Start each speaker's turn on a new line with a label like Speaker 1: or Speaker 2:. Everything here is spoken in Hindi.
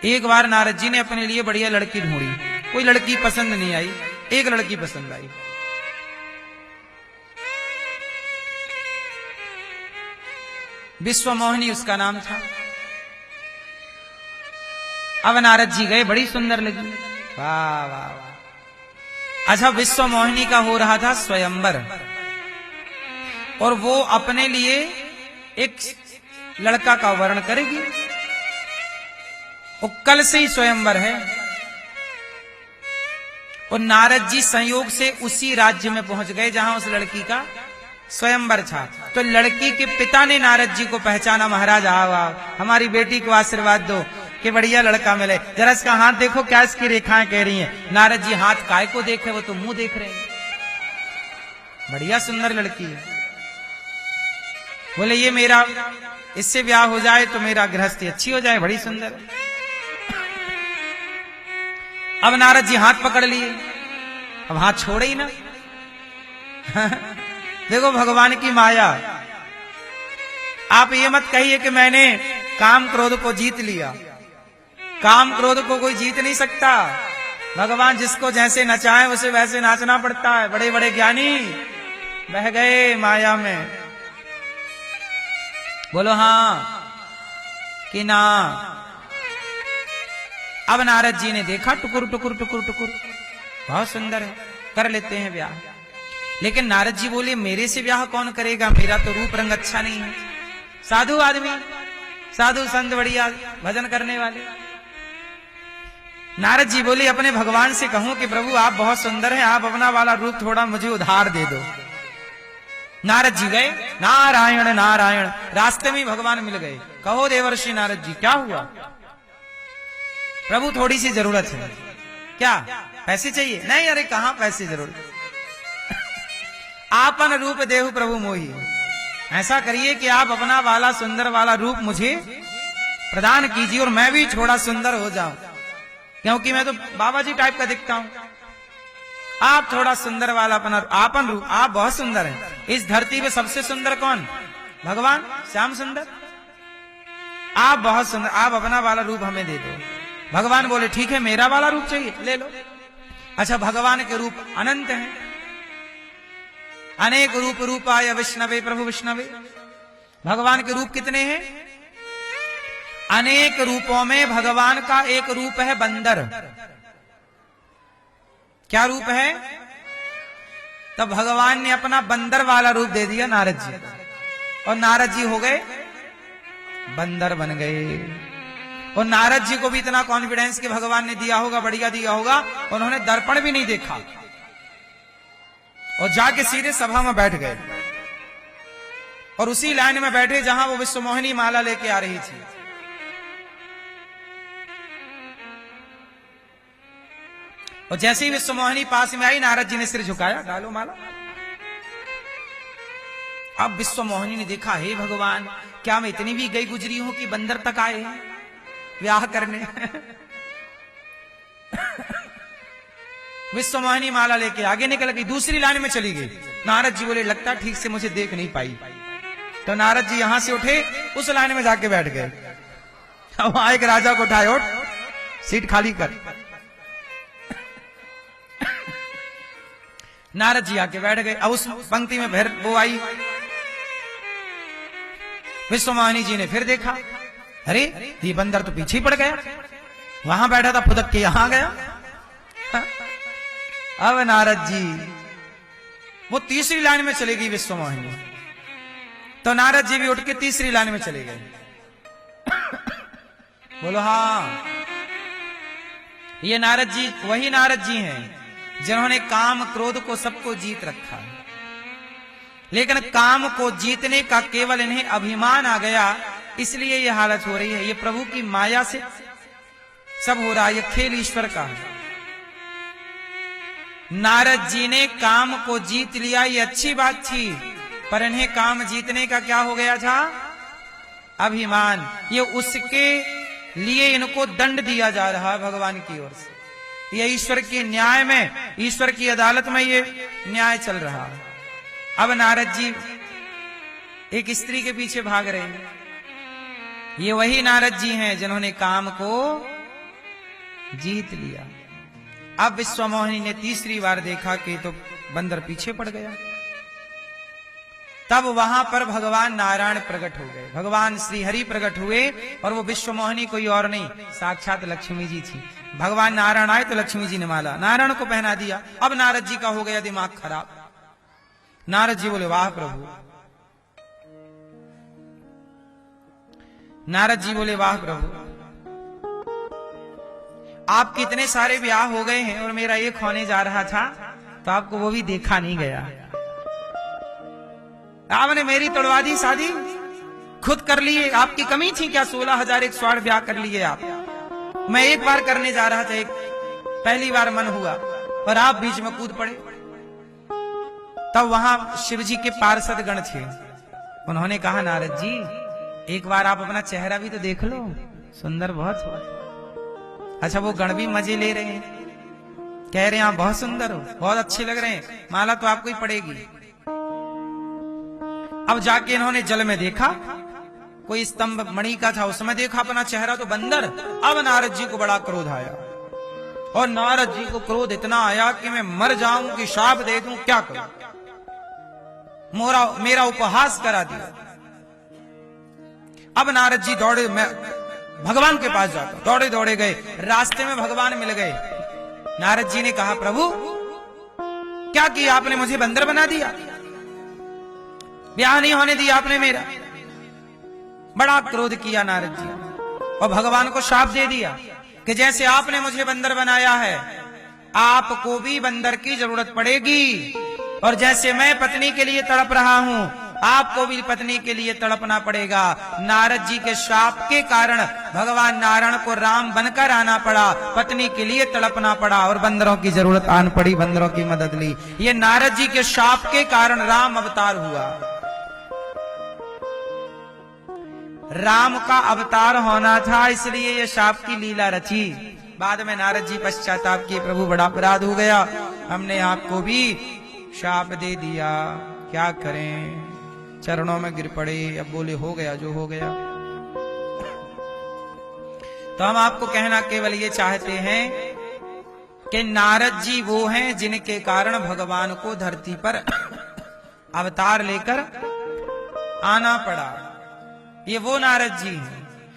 Speaker 1: एक बार नारद जी ने अपने लिए बढ़िया लड़की ढूंढी, कोई लड़की पसंद नहीं आई, एक लड़की पसंद आई। विश्वमोहिनी उसका नाम था। अब नारद जी गए, बड़ी सुंदर लगी, वाह वाह वाह। अच्छा, विश्वमोहिनी का हो रहा था स्वयंवर, और वो अपने लिए एक लड़का का वर्ण करेगी। वो कल से ही स्वयंवर है, और नारद जी संयोग से उसी राज्य में पहुंच गए जहां उस लड़की का स्वयंवर था। तो लड़की के पिता ने नारद जी को पहचाना, महाराज आओ आओ, हमारी बेटी को आशीर्वाद दो कि बढ़िया लड़का मिले, जरा इसका हाथ देखो क्या इसकी रेखाएं कह रही हैं। नारद जी हाथ काय को देखे, वो तो मुंह देख रहे हैं, बढ़िया सुंदर लड़की है। बोले ये मेरा, इससे ब्याह हो जाए तो मेरा गृहस्थी अच्छी हो जाए, बड़ी सुंदर। अब नारद जी हाथ पकड़ लिए, अब हाथ छोड़े ही ना। देखो भगवान की माया। आप ये मत कहिए कि मैंने काम क्रोध को जीत लिया, काम क्रोध को कोई जीत नहीं सकता। भगवान जिसको जैसे नचाए उसे वैसे नाचना पड़ता है। बड़े बड़े ज्ञानी बह गए माया में, बोलो हाँ कि ना। अब नारद जी ने देखा, टुकुर टुकुर टुकुर टुकुर, बहुत सुंदर है, कर लेते हैं ब्याह। लेकिन नारद जी बोले मेरे से ब्याह कौन करेगा, मेरा तो रूप रंग अच्छा नहीं है। साधु आदमी, साधु संत, बढ़िया भजन करने वाले। नारद जी बोले अपने भगवान से कहूं कि प्रभु आप बहुत सुंदर हैं, आप अपना वाला रूप थोड़ा मुझे उधार दे दो। नारद जी गए, नारायण नारायण, रास्ते में भगवान मिल गए। कहो देवर्षि नारद जी क्या हुआ? प्रभु थोड़ी सी जरूरत है। क्या पैसे चाहिए? नहीं, अरे कहां पैसे जरूरत, आपन रूप देहु प्रभु मोही। ऐसा करिए कि आप अपना वाला सुंदर वाला रूप मुझे प्रदान कीजिए और मैं भी थोड़ा सुंदर हो जाऊं, क्योंकि मैं तो बाबा जी टाइप का दिखता हूं। आप थोड़ा सुंदर वाला अपना आपन रूप, आप बहुत सुंदर हैं। इस धरती पे सबसे सुंदर कौन? भगवान श्याम सुंदर। आप बहुत सुंदर, आप अपना वाला रूप हमें दे दो। भगवान बोले ठीक है, मेरा वाला रूप चाहिए, ले लो। अच्छा, भगवान के रूप अनंत हैं, अनेक रूप रूपाय विष्णवे प्रभु विष्णवे। भगवान के रूप कितने हैं? अनेक रूपों में भगवान का एक रूप है बंदर। क्या रूप है? तब भगवान ने अपना बंदर वाला रूप दे दिया नारद जी को, और नारद जी हो गए बंदर बन गए। और नारद जी को भी इतना कॉन्फिडेंस कि भगवान ने दिया होगा, बढ़िया दिया होगा, उन्होंने दर्पण भी नहीं देखा और जाके सीधे सभा में बैठ गए, और उसी लाइन में बैठे जहां वो विश्वमोहिनी माला लेके आ रही थी। और जैसे ही विश्वमोहिनी पास में आई, नारद जी ने सिर झुकाया, डालो माला। अब विश्वमोहिनी ने देखा, हे भगवान, क्या मैं इतनी भी गई गुजरी हूं कि बंदर तक आए हैं ब्याह करने। विश्वमोहिनी माला लेके आगे निकल गई, दूसरी लाइन में चली गई। नारद जी बोले लगता ठीक से मुझे देख नहीं पाई। तो नारद जी यहां से उठे, उस लाइन में जाके बैठ गए। वहां एक राजा को उठाए, उठ सीट खाली कर। नारद जी आके बैठ गए। अब उस पंक्ति में फिर वो आई, विश्वमोहिनी जी ने फिर देखा, अरे ये बंदर तो पीछे पड़ गया, वहां बैठा था फुदक के यहां गया। अब नारद जी वो तीसरी लाइन में चली गई विश्वमोहिनी, तो नारद जी भी उठ के तीसरी लाइन में चले गए। बोलो हाँ, ये नारद जी वही नारद जी हैं जिन्होंने काम क्रोध को सबको जीत रखा है। लेकिन काम को जीतने का केवल इन्हें अभिमान आ गया, इसलिए ये हालत हो रही है। ये प्रभु की माया से सब हो रहा है, ये खेल ईश्वर का है। नारद जी ने काम को जीत लिया, ये अच्छी बात थी, पर इन्हें काम जीतने का क्या हो गया था? अभिमान। ये उसके लिए इनको दंड दिया जा रहा है भगवान की ओर से। ये ईश्वर के न्याय में, ईश्वर की अदालत में ये न्याय चल रहा है। अब नारद जी एक स्त्री के पीछे भाग रहे हैं। ये वही नारद जी हैं जिन्होंने काम को जीत लिया। अब विश्वमोहिनी ने तीसरी बार देखा कि तो बंदर पीछे पड़ गया। तब वहां पर भगवान नारायण प्रकट हो गए, भगवान श्री हरि प्रकट हुए, और वो विश्वमोहिनी कोई और नहीं, साक्षात लक्ष्मी जी थी। भगवान नारायण आए तो लक्ष्मी जी ने माला नारायण को पहना दिया। अब नारद जी का हो गया दिमाग खराब। नारद जी बोले, वाह प्रभु। नारद जी बोले, वाह प्रभु, आपके इतने सारे ब्याह हो गए हैं और मेरा एक होने जा रहा था, तो आपको वो भी देखा नहीं गया। आपने मेरी तोड़वा दी शादी, खुद कर लिए। आपकी कमी थी क्या? 16,108 ब्याह कर लिए आप। मैं एक बार करने जा रहा था, एक पहली बार मन हुआ, और आप बीच में कूद पड़े। तब वहां शिव जी के पार्षद गण थे। उन्होंने कहा, नारद जी एक बार आप अपना चेहरा भी तो देख लो, सुंदर बहुत हो। अच्छा, वो गण भी मजे ले रहे हैं, कह रहे हैं आप बहुत सुंदर हो, बहुत अच्छे लग रहे हैं, माला तो आपको ही पड़ेगी। अब जाके इन्होंने जल में देखा, कोई स्तंभ मणि का था, उसमें देखा अपना चेहरा तो बंदर। अब नारद जी को बड़ा क्रोध आया, और नारद जी को क्रोध इतना आया कि मैं मर जाऊं कि शाप दे दूं, क्या करूं। मेरा उपहास करा दिया। अब नारद जी दौड़े, मैं भगवान के पास जाता, दौड़े दौड़े गए, रास्ते में भगवान मिल गए। नारद जी ने कहा, प्रभु क्या किया आपने? मुझे बंदर बना दिया, ब्याह नहीं होने दिया आपने मेरा। बड़ा क्रोध किया नारद जी, और भगवान को शाप दे दिया कि जैसे आपने मुझे बंदर बनाया है, आपको भी बंदर की जरूरत पड़ेगी, और जैसे मैं पत्नी के लिए तड़प रहा हूं, आपको भी पत्नी के लिए तड़पना पड़ेगा। नारद जी के शाप के कारण भगवान नारायण को राम बनकर आना पड़ा, पत्नी के लिए तड़पना पड़ा, और बंदरों की जरूरत आन पड़ी, बंदरों की मदद ली। ये नारद जी के शाप के कारण राम अवतार हुआ। राम का अवतार होना था, इसलिए ये शाप की लीला रची। बाद में नारद जी पश्चाताप किए, प्रभु बड़ा अपराध हो गया, हमने आपको भी शाप दे दिया, क्या करें। चरणों में गिर पड़े, अब बोले हो गया जो हो गया। तो हम आपको कहना केवल ये चाहते हैं कि नारद जी वो हैं जिनके कारण भगवान को धरती पर अवतार लेकर आना पड़ा। ये वो नारद जी हैं